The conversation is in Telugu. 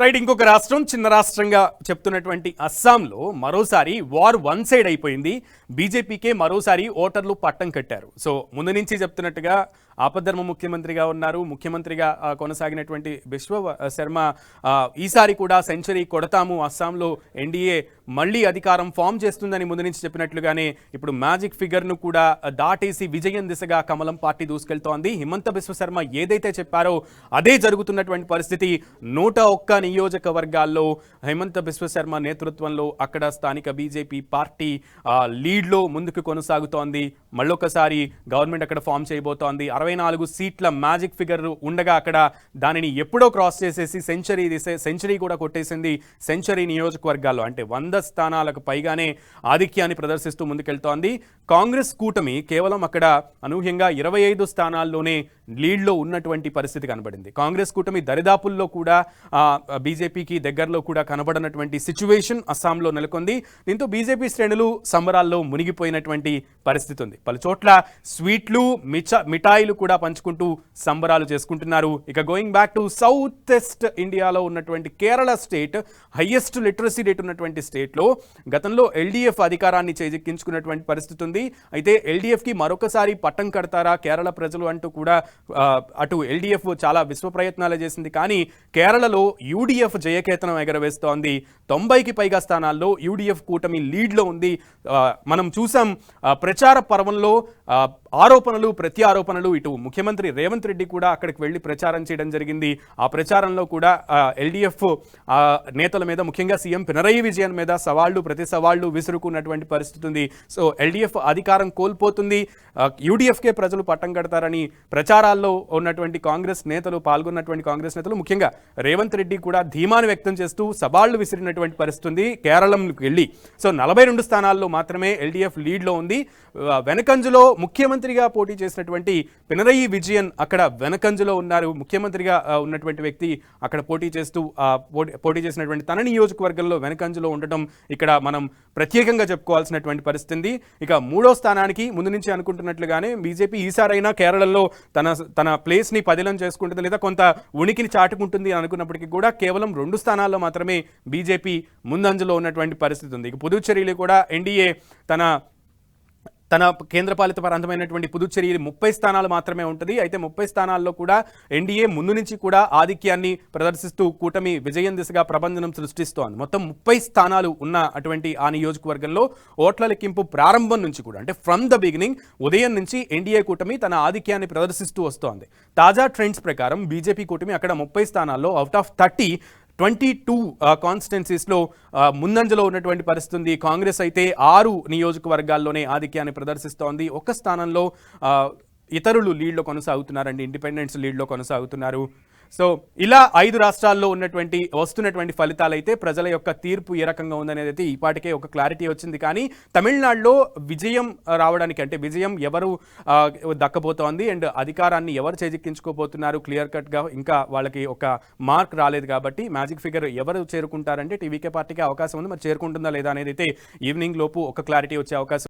రైట్. ఇంకొక రాష్ట్రం చిన్న రాష్ట్రంగా చెప్తున్నటువంటి అస్సాంలో మరోసారి వార్ వన్ సైడ్ అయిపోయింది. బీజేపీకే మరోసారి ఓటర్లు పట్టం కట్టారు. సో ముందు నుంచి చెప్తున్నట్టుగా ఆపద్ధర్మ ముఖ్యమంత్రిగా ఉన్నారు. ముఖ్యమంత్రిగా కొనసాగినటువంటి బిశ్వ శర్మ ఈసారి కూడా సెంచరీ కొడతాము, అస్సాంలో ఎన్డీఏ మళ్ళీ అధికారం ఫామ్ చేస్తుందని ముందు నుంచి చెప్పినట్లుగానే ఇప్పుడు మ్యాజిక్ ఫిగర్ను కూడా దాటేసి విజయం దిశగా కమలం పార్టీ దూసుకెళ్తోంది. హిమంత బిశ్వ శర్మ ఏదైతే చెప్పారో అదే జరుగుతున్నటువంటి పరిస్థితి. 101 నియోజకవర్గాల్లో హిమంత బిశ్వ శర్మ నేతృత్వంలో అక్కడ స్థానిక బీజేపీ పార్టీ లీడ్లో ముందుకు కొనసాగుతోంది. మళ్ళొకసారి గవర్నమెంట్ అక్కడ ఫామ్ చేయబోతోంది. 64 సీట్ల మ్యాజిక్ ఫిగర్ ఉండగా అక్కడ దానిని ఎప్పుడో క్రాస్ చేసేసి సెంచరీ కూడా కొట్టేసింది. సెంచరీ నియోజకవర్గాల్లో అంటే 100 స్థానాలకు పైగానే ఆధిక్యాన్ని ప్రదర్శిస్తూ ముందుకెళ్తోంది. కాంగ్రెస్ కూటమి కేవలం అక్కడ అనూహ్యంగా 25 స్థానాల్లోనే లీడ్లో ఉన్నటువంటి పరిస్థితి కనబడింది. కాంగ్రెస్ కూటమి దరిదాపుల్లో కూడా బీజేపీకి దగ్గరలో కూడా కనబడినటువంటి సిచ్యువేషన్ అస్సాంలో నెలకొంది. దీంతో బీజేపీ శ్రేణులు సంబరాల్లో మునిగిపోయినటువంటి పరిస్థితి ఉంది. పలు చోట్ల స్వీట్లు మిఠాయిలు కూడా పంచుకుంటూ సంబరాలు చేసుకుంటున్నారు. ఇక going back to south west ఇండియాలో ఉన్నటువంటి Kerala state highest literacy rate ఉన్నటువంటి స్టేట్లో గతంలో ఎల్డీఎఫ్ అధికారాన్ని చేజిక్కించుకున్నటువంటి పరిస్థితి ఉంది. అయితే ఎల్డీఎఫ్కి మరొకసారి పట్టం కడతారా కేరళ ప్రజలు అంటూ కూడా అటు ఎల్డీఎఫ్ చాలా విశ్వ ప్రయత్నాలు చేసింది. కానీ కేరళలో యూడీఎఫ్ జయకేతనం ఎగరవేస్తోంది. 90కి పైగా స్థానాల్లో యూడీఎఫ్ కూటమి లీడ్లో ఉంది. మనం చూసాం ప్రచార పర్వంలో ఆరోపణలు ప్రత్యారోపణలు. ఇటు ముఖ్యమంత్రి రేవంత్ రెడ్డి కూడా అక్కడికి వెళ్ళి ప్రచారం చేయడం జరిగింది. ఆ ప్రచారంలో కూడా ఎల్డీఎఫ్ నేతల మీద ముఖ్యంగా సీఎం పినరయి విజయన్ మీద ప్రతి సవాళ్లు విసురుకున్నటువంటి పరిస్థితి ఉంది. సో ఎల్డీఎఫ్ అధికారం కోల్పోతుంది, యూడీఎఫ్కే ప్రజలు పట్టం కడతారని ప్రచారాల్లో ఉన్నటువంటి పాల్గొన్నటువంటి కాంగ్రెస్ నేతలు ముఖ్యంగా రేవంత్ రెడ్డి కూడా ధీమాను వ్యక్తం చేస్తూ సవాళ్లు విసిరినటువంటి పరిస్థితి ఉంది కేరళంకి వెళ్ళి. సో 42 స్థానాల్లో మాత్రమే ఎల్డీఎఫ్ లీడ్లో ఉంది. వెనకంజులో ముఖ్యమంత్రిగా పోటీ చేసినటువంటి పినరయి విజయన్ అక్కడ వెనకంజులో ఉన్నారు. ముఖ్యమంత్రిగా ఉన్నటువంటి వ్యక్తి అక్కడ పోటీ చేసినటువంటి తన నియోజకవర్గంలో వెనకంజులో ఉండటం ఇక్కడ మనం ప్రత్యేకంగా చెప్పుకోవాల్సినటువంటి పరిస్థితి. ఇక 3వ స్థానానికి ముందు నుంచి అనుకుంటున్నట్లుగానే బీజేపీ ఈసారైనా కేరళలో తన ప్లేస్ ని పదిలం చేసుకుంటుంది లేదా కొంత ఉనికిని చాటుకుంటుంది అనుకున్నప్పటికీ కూడా కేవలం 2 స్థానాల్లో మాత్రమే బీజేపీ ముందంజలో ఉన్నటువంటి పరిస్థితి ఉంది. ఇక పుదుచ్చేరిలో కూడా ఎన్డీఏ తన కేంద్రపాలిత ప్రాంతమైనటువంటి పుదుచ్చేరి 30 స్థానాలు మాత్రమే ఉంటుంది. అయితే 30 స్థానాల్లో కూడా ఎన్డీఏ ముందు నుంచి కూడా ఆధిక్యాన్ని ప్రదర్శిస్తూ కూటమి విజయం దిశగా ప్రభంజనం సృష్టిస్తోంది. మొత్తం 30 స్థానాలు ఉన్న అటువంటి ఆ నియోజకవర్గంలో ఓట్ల లెక్కింపు ప్రారంభం నుంచి కూడా అంటే ఫ్రమ్ ద బిగినింగ్ ఉదయం నుంచి ఎన్డీఏ కూటమి తన ఆధిక్యాన్ని ప్రదర్శిస్తూ వస్తోంది. తాజా ట్రెండ్స్ ప్రకారం బీజేపీ కూటమి అక్కడ 30 స్థానాల్లో అవుట్ ఆఫ్ 22 కాన్స్టిట్యున్సీస్లో ముందంజలో ఉన్నటువంటి పరిస్థితి ఉంది. కాంగ్రెస్ అయితే 6 నియోజకవర్గాల్లోనే ఆధిక్యాన్ని ప్రదర్శిస్తోంది. ఒక స్థానంలో ఇతరులు లీడ్లో కొనసాగుతున్నారండి, ఇండిపెండెంట్స్ లీడ్లో కొనసాగుతున్నారు. సో ఇలా 5 రాష్ట్రాల్లో వస్తున్నటువంటి ఫలితాలు అయితే ప్రజల యొక్క తీర్పు ఏ రకంగా ఉందనేది అయితే ఈపాటికే ఒక క్లారిటీ వచ్చింది. కానీ తమిళనాడులో విజయం రావడానికి అంటే విజయం ఎవరు దక్కబోతోంది అండ్ అధికారాన్ని ఎవరు చేజిక్కించుకోబోతున్నారు క్లియర్ కట్గా ఇంకా వాళ్ళకి ఒక మార్క్ రాలేదు. కాబట్టి మ్యాజిక్ ఫిగర్ ఎవరు చేరుకుంటారంటే టీవీకే పార్టీకి అవకాశం ఉంది. మరి చేరుకుంటుందా లేదా అనేది అయితే ఈవినింగ్ లోపు ఒక క్లారిటీ వచ్చే అవకాశం